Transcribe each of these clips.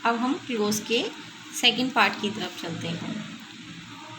अब हम क्लोज के सेकंड पार्ट की तरफ चलते हैं।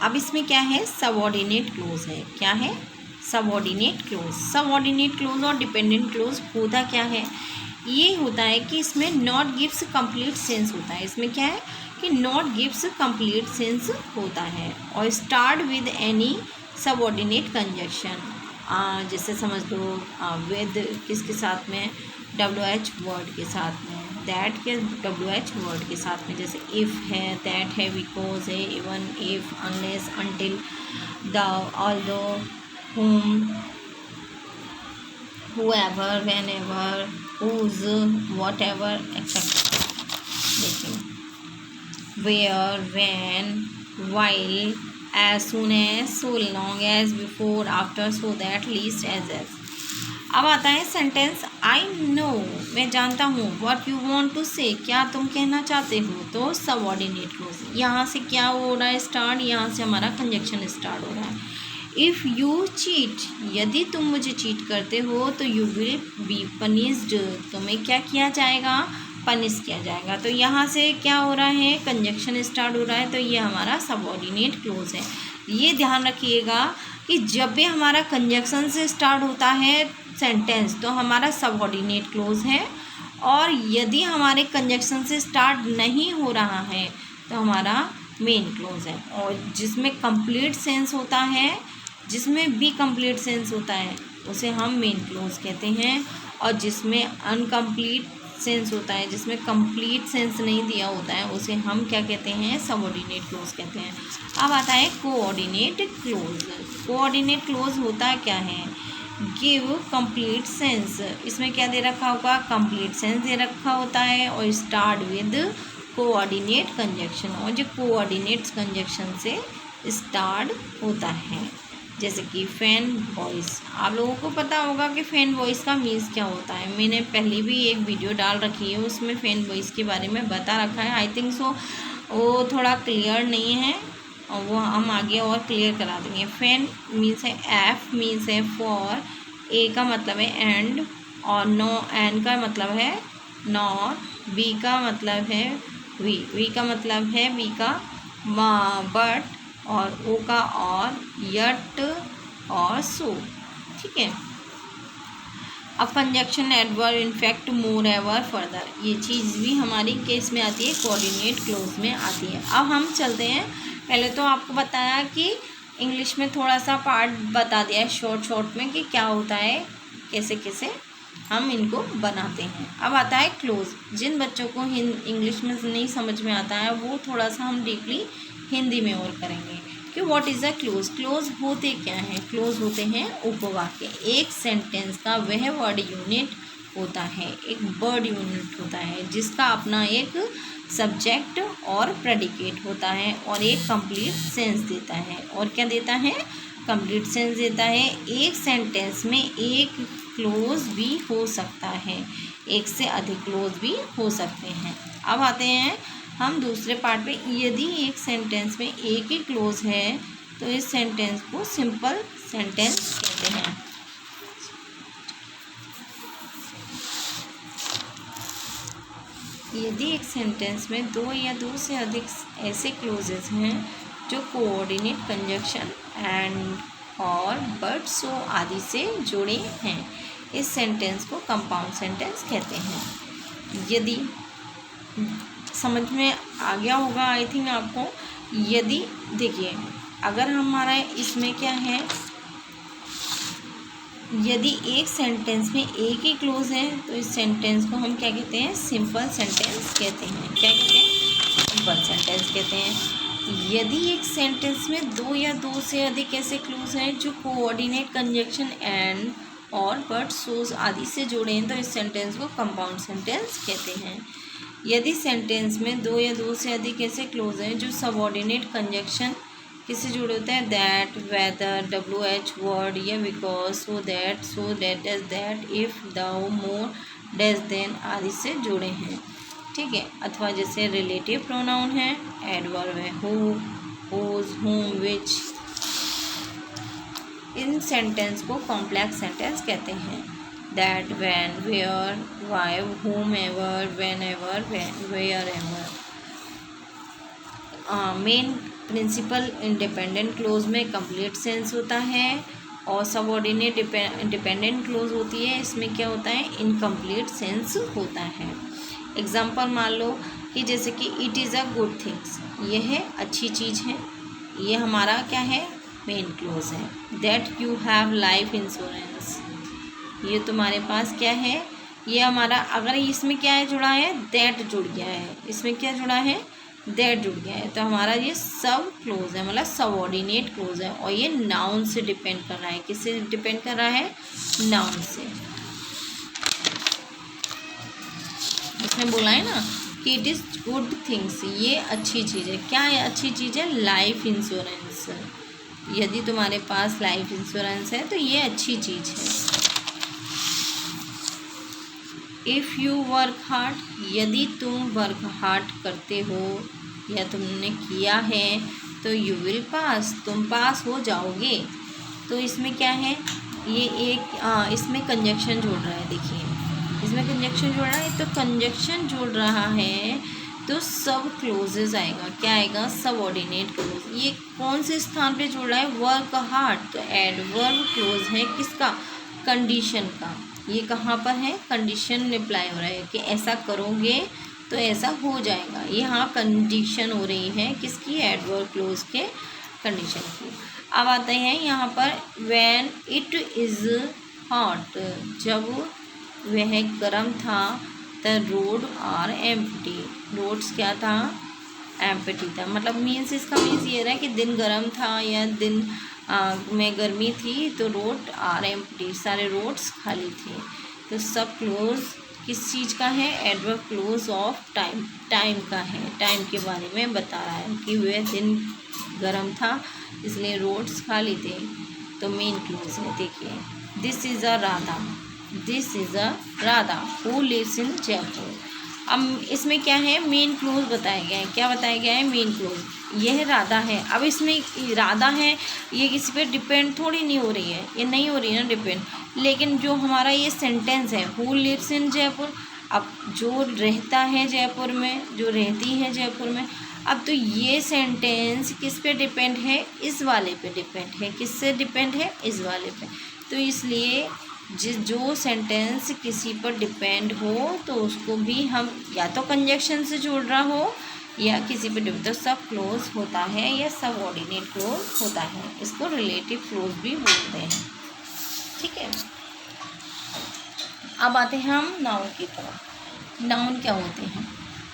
अब इसमें क्या है, सबऑर्डिनेट क्लोज है। क्या है, सबऑर्डिनेट क्लोज। सबऑर्डिनेट क्लोज और डिपेंडेंट क्लोज होता क्या है, ये होता है कि इसमें नॉट गिव्स कंप्लीट सेंस होता है। इसमें क्या है कि नॉट गिव्स कंप्लीट सेंस होता है और start with any subordinate conjunction. जैसे समझ लो विद किसके साथ में, WH वर्ड के साथ में, दैट के WH वर्ड के साथ में। जैसे इफ़ है, दैट है, बिकॉज है, even, if, unless, until, the, although, whom, whoever, whenever, whose, whatever, etc. देखिए, where, when, while, as soon as, so long as, before, after, so that, least, as. अब आता है सेंटेंस आई नो, मैं जानता हूँ, what you want to से, क्या तुम कहना चाहते हो। तो सबऑर्डिनेट क्लोज, यहाँ से क्या हो रहा है स्टार्ट, यहाँ से हमारा कंजक्शन स्टार्ट हो रहा है। इफ़ यू चीट, यदि तुम मुझे चीट करते हो तो यू विल बी पनिश्ड, तुम्हें क्या किया जाएगा, पनिश किया जाएगा। तो यहाँ से क्या हो रहा है, कंजक्शन स्टार्ट हो रहा है। तो ये हमारा सबऑर्डिनेट क्लोज है। ये ध्यान रखिएगा कि जब भी हमारा कंजक्शन से स्टार्ट होता है सेंटेंस तो हमारा सबऑर्डिनेट क्लोज है, और यदि हमारे कंजक्शन से स्टार्ट नहीं हो रहा है तो हमारा मेन क्लोज है। और जिसमें कंप्लीट सेंस होता है, जिसमें भी कंप्लीट सेंस होता है उसे हम मेन क्लोज कहते हैं, और जिसमें अनकम्प्लीट सेंस होता है, जिसमें कंप्लीट सेंस नहीं दिया होता है, उसे हम क्या कहते हैं, सबऑर्डिनेट क्लोज कहते हैं। अब आता है कोऑर्डिनेट क्लोज। कोऑर्डिनेट क्लोज होता क्या है, गिव कंप्लीट सेंस। इसमें क्या दे रखा होगा, कंप्लीट सेंस दे रखा होता है, और स्टार्ट विद कोऑर्डिनेट कंजक्शन, और जो कोऑर्डिनेट्स कंजक्शन से स्टार्ट होता है। जैसे कि फैन वॉइस, आप लोगों को पता होगा कि फैन वॉइस का मीन्स क्या होता है। मैंने पहले भी एक वीडियो डाल रखी है, उसमें फैन वॉइस के बारे में बता रखा है। आई थिंक सो वो थोड़ा क्लियर नहीं है, और वो हम आगे और क्लियर करा देंगे। फैन मीन्स है एफ, मीन्स है फॉर, ए का मतलब है एंड, और नो, एन का मतलब है नॉर, बी का मतलब है वी का मतलब है वी का बट, और ओ का और, यट और सो। ठीक है। अब कंजक्शन, एडवर्ब, इनफैक्ट, मोर एवर, फर्दर, ये चीज़ भी हमारी केस में आती है, कोऑर्डिनेट क्लोज में आती है। अब हम चलते हैं, पहले तो आपको बताया कि इंग्लिश में थोड़ा सा पार्ट बता दिया है शॉर्ट में कि क्या होता है, कैसे कैसे हम इनको बनाते हैं। अब आता है क्लोज। जिन बच्चों को इंग्लिश में नहीं समझ में आता है वो थोड़ा सा हम डीपली हिंदी में और करेंगे कि what is a close. Close होते क्या हैं, क्लोज होते हैं उपवाक्य। एक सेंटेंस का वह वर्ड यूनिट होता है, एक वर्ड यूनिट होता है जिसका अपना एक सब्जेक्ट और प्रेडिकेट होता है, और एक कंप्लीट सेंस देता है। और क्या देता है, कंप्लीट सेंस देता है। एक सेंटेंस में एक क्लोज भी हो सकता है, एक से अधिक क्लोज भी हो सकते हैं। अब आते हैं हम दूसरे पार्ट पे। यदि एक सेंटेंस में एक ही क्लोज है तो इस सेंटेंस को सिंपल सेंटेंस कहते हैं। यदि एक सेंटेंस में दो या दो से अधिक ऐसे क्लोजेस हैं जो कोऑर्डिनेट, कंजक्शन, एंड, और, बट, सो आदि से जुड़े हैं, इस सेंटेंस को कंपाउंड सेंटेंस कहते हैं। यदि समझ में आ गया होगा आई थिंक आपको। यदि देखिए, अगर हमारा इसमें क्या है, यदि एक सेंटेंस में एक ही क्लोज है तो इस सेंटेंस को हम क्या कहते हैं, सिंपल सेंटेंस कहते हैं। क्या कहते हैं, सिंपल सेंटेंस कहते हैं। यदि एक सेंटेंस में दो या दो से अधिक ऐसे क्लोज हैं जो कोऑर्डिनेट, कंजक्शन, एंड, और, बट, सोज आदि से जुड़े हैं तो इस सेंटेंस को कंपाउंड सेंटेंस कहते हैं। यदि सेंटेंस में दो या दो से अधिक ऐसे क्लोज हैं जो सबऑर्डिनेट, कंजक्शन किससे जुड़े होते हैं, दैट, वेदर, WH वर्ड, या because, so that, that, if, though, more, dash, then आदि से जुड़े हैं। ठीक है। अथवा जैसे रिलेटिव प्रोनाउन है, एडवर्ब है हु, हुज, हुम, विच, इन सेंटेंस को कॉम्प्लेक्स सेंटेंस कहते हैं। that, when, where, why, whomever, whenever, wherever। Main principal independent clause में कंप्लीट सेंस होता है और सबऑर्डिनेट डिपेंडेंट क्लोज होती है, इसमें क्या होता है, इनकम्प्लीट सेंस होता है। एग्जाम्पल मान लो कि जैसे कि it is a good things, यह अच्छी चीज़ है, ये हमारा क्या है, मेन क्लोज है। That you have life insurance, ये तुम्हारे पास क्या है, ये हमारा, अगर इसमें क्या है जुड़ा है, दैट जुड़ गया है, इसमें क्या जुड़ा है, दैट जुड़ गया है, तो हमारा ये सब क्लोज है, मतलब सबऑर्डिनेट क्लोज है। और ये नाउन से डिपेंड कर रहा है, किससे डिपेंड कर रहा है, नाउन से। इसमें बोला है ना कि इट इज़ गुड थिंग्स, ये अच्छी चीज़ है। क्या है अच्छी चीज़ है, लाइफ इंश्योरेंस। यदि तुम्हारे पास लाइफ इंश्योरेंस है तो ये अच्छी चीज़ है। इफ़ यू वर्क हार्ड, यदि तुम वर्क हार्ड करते हो या तुमने किया है तो यू विल पास, तुम पास हो जाओगे। तो इसमें क्या है, ये एक इसमें कंजक्शन जोड़ रहा है, देखिए इसमें कंजक्शन जोड़ रहा है, तो कंजक्शन जोड़ रहा है तो सब क्लोजेज आएगा, क्या आएगा, सबऑर्डिनेट क्लोज। ये कौन से स्थान पे जोड़ रहा है, वर्क हार्ड, तो एडवर्ब क्लोज है किसका, कंडीशन का। ये कहाँ पर है, कंडीशन अप्लाई हो रहा है कि ऐसा करोगे तो ऐसा हो जाएगा। यहाँ कंडीशन हो रही है किसकी, एडवर्ब क्लोज के कंडीशन की। अब आते हैं यहाँ पर, व्हेन इट इज़ हॉट, जब वह गर्म था, the road are empty, roads क्या था, एम्प्टी था। मतलब मीन्स, इसका मीन्स ये रहा है कि दिन गर्म था या दिन में गर्मी थी, तो रोड आर एम्प्टी, सारे रोड्स खाली थे। तो सब क्लोज किस चीज़ का है, adverb close of time, time का है, टाइम के बारे में बता रहा है कि वह दिन गर्म था इसलिए रोड्स खाली थे, तो मेन क्लोज है। देखिए, this is a Radha, this is a Radha who lives in Jaipur. अब इसमें क्या है, मेन क्लोज बताया गया है, क्या बताया गया है, मेन क्लोज। यह राधा है, अब इसमें राधा है, ये किसी पे डिपेंड थोड़ी नहीं हो रही है, ये नहीं हो रही है ना डिपेंड, लेकिन जो हमारा ये सेंटेंस है, हु लिव्स इन जयपुर, अब जो रहता है जयपुर में, जो रहती है जयपुर में, अब तो ये सेंटेंस किस पे डिपेंड है, इस वाले पे डिपेंड है, किससे डिपेंड है, इस वाले पे। तो इसलिए जो सेंटेंस किसी पर डिपेंड हो तो उसको भी हम या तो कंजक्शन से जोड़ रहा हो या किसी पर डिपेंड, तो सब क्लोज होता है या सबऑर्डिनेट क्लोज होता है, इसको रिलेटिव क्लोज भी बोलते हैं। ठीक है, अब आते हैं हम नाउन की तरफ। नाउन क्या होते हैं,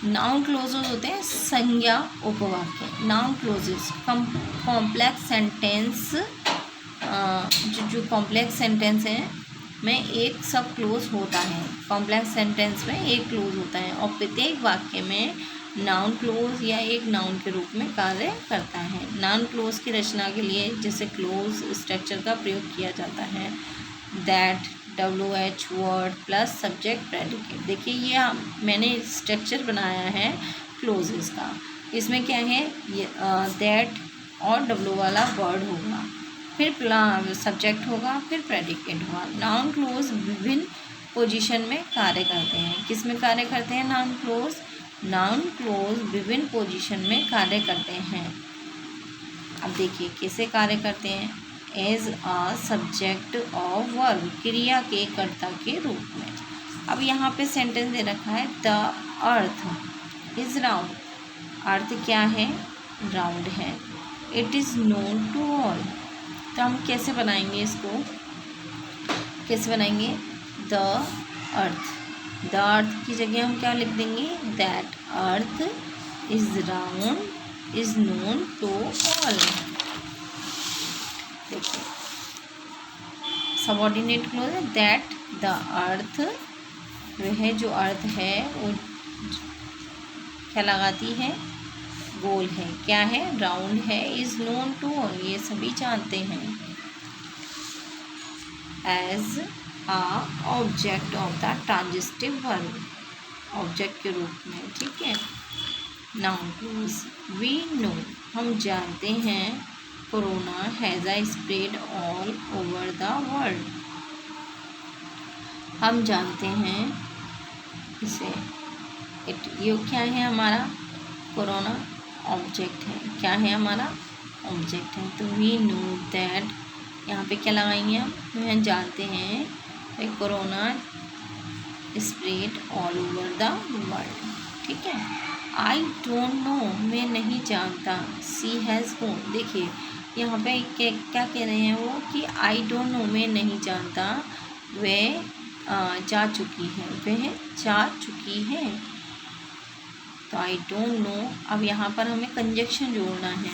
नाउन क्लोजेज होते हैं संज्ञा उपवाक्य। नाउन क्लोजेज कॉम्प्लेक्स सेंटेंस, जो कॉम्प्लेक्स सेंटेंस हैं में एक सब क्लोज होता है, कॉम्प्लेक्स सेंटेंस में एक क्लोज होता है और प्रत्येक वाक्य में नाउन क्लोज या एक नाउन के रूप में कार्य करता है। नाउन क्लोज की रचना के लिए जैसे क्लोज स्ट्रक्चर का प्रयोग किया जाता है, that, WH, word plus subject predicate. देखिए ये मैंने स्ट्रक्चर बनाया है क्लोजेस का, इसमें क्या है, ये दैट और W वाला वर्ड होगा, फिर सब्जेक्ट होगा, फिर प्रेडिकेट होगा। नाउन क्लोज विभिन्न पोजीशन में कार्य करते हैं, किस में कार्य करते हैं, नाउन क्लोज, नाउन क्लोज विभिन्न पोजीशन में कार्य करते हैं। अब देखिए कैसे कार्य करते हैं, as a subject of verb, क्रिया के कर्ता के रूप में। अब यहाँ पे सेंटेंस दे रखा है, the earth is round, earth क्या है, राउंड है। It is known to all, तो हम कैसे बनाएंगे इसको, कैसे बनाएंगे, द अर्थ की जगह हम क्या लिख देंगे, that earth is round is known to all. देखिए सबऑर्डिनेट क्लोज है, दैट द अर्थ, वह जो अर्थ है वो क्या लगाती है, गोल है, क्या है, राउंड है, इज नोन टू ऑल, ये सभी जानते हैं। As a object of the transitive verb, object के रूप में। ठीक है, नाउन क्लोज, वी नो, हम जानते हैं, corona has a spread all over the world, हम जानते हैं इसे। ये क्या है हमारा? कोरोना ऑब्जेक्ट है। क्या है हमारा? ऑब्जेक्ट है। तो वी नो दैट, यहाँ पे क्या लगाएंगे हम जानते हैं corona spread all over the world. ठीक है। आई डोंट नो, मैं नहीं जानता। सी हैज़ गॉन, देखिए यहाँ पे क्या कह रहे हैं वो कि आई डोंट नो, मैं नहीं जानता, वह जा चुकी है, वह जा चुकी है। तो आई डोंट नो। अब यहाँ पर हमें कंजक्शन जोड़ना है।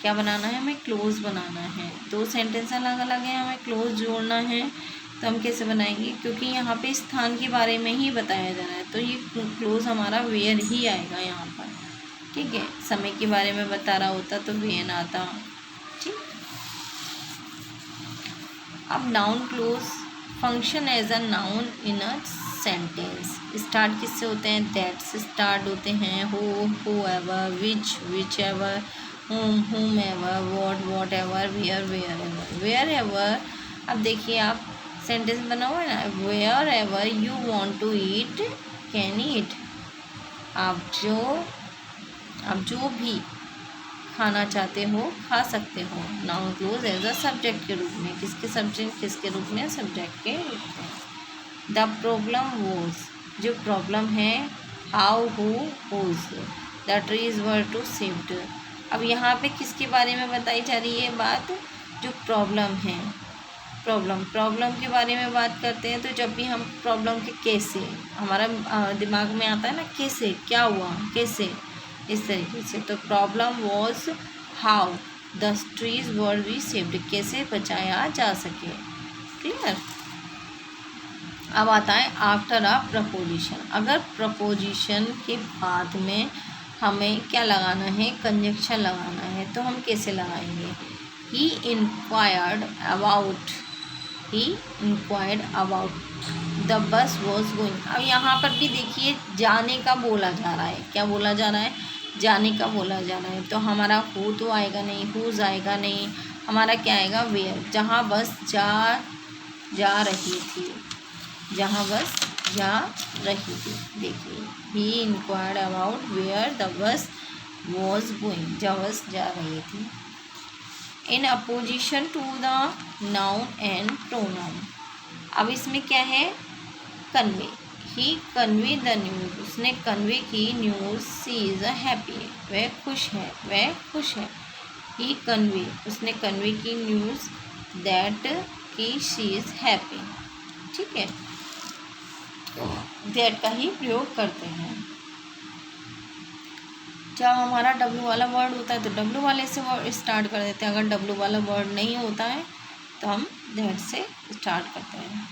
क्या बनाना है? हमें क्लोज बनाना है। दो सेंटेंस अलग अलग हैं, हमें क्लोज जोड़ना है। तो हम कैसे बनाएंगे? क्योंकि यहाँ पे स्थान के बारे में ही बताया जा रहा है, तो ये क्लोज हमारा वेयर ही आएगा यहाँ पर। ठीक है। समय के बारे में बता रहा होता तो वेन आता। ठीक। अब noun clause function as a noun in a sentence. Start किससे होते हैं? दैट से स्टार्ट होते हैं। Whoever, whichever, whom ever, whatever, wherever. अब देखिए आप सेंटेंस बना हुआ है ना, wherever you want to eat can eat. आप जो भी खाना चाहते हो खा सकते हो। Noun clause as a subject के रूप में। किसके रूप में? सब्जेक्ट के रूप में। द प्रॉब्लम वॉज, जो प्रॉब्लम है, how, who, whose, the trees were to saved. अब यहाँ पे किसके बारे में बताई जा रही है बात? जो प्रॉब्लम है। प्रॉब्लम के बारे में बात करते हैं तो जब भी हम प्रॉब्लम के कैसे, हमारा दिमाग में आता है ना, कैसे, क्या हुआ, कैसे, इस तरीके से। तो problem was how the trees were be saved, कैसे बचाया जा सके। क्लियर। अब आता है आफ्टर अ प्रपोजिशन। अगर प्रपोजिशन के बाद में हमें क्या लगाना है? कंजक्शन लगाना है। तो हम कैसे लगाएंगे? He inquired about the bus was going. अब यहाँ पर भी देखिए जाने का बोला जा रहा है। क्या बोला जा रहा है? जाने का बोला जा रहा है। तो हमारा हु तो आएगा नहीं, हुज आएगा नहीं, हमारा क्या आएगा? वेयर। जहाँ बस जा रही थी, जहाँ बस जा रही थी। देखिए he inquired about where the bus was going, जहाँ बस जा रही थी। In apposition to the noun and pronoun. अब इसमें क्या है? Convey. He convey the news, उसने कन्वे की news. She is a happy, वह खुश है, वह खुश है। ही कन्वे, उसने कन्वे की न्यूज़ दैट की शी इज़ हैप्पी। ठीक है। दैट का ही प्रयोग करते हैं। जब हमारा डब्लू वाला वर्ड होता है तो डब्लू वाले से वर्ड स्टार्ट कर देते हैं। अगर डब्लू वाला वर्ड नहीं होता है तो हम दैट से स्टार्ट करते हैं।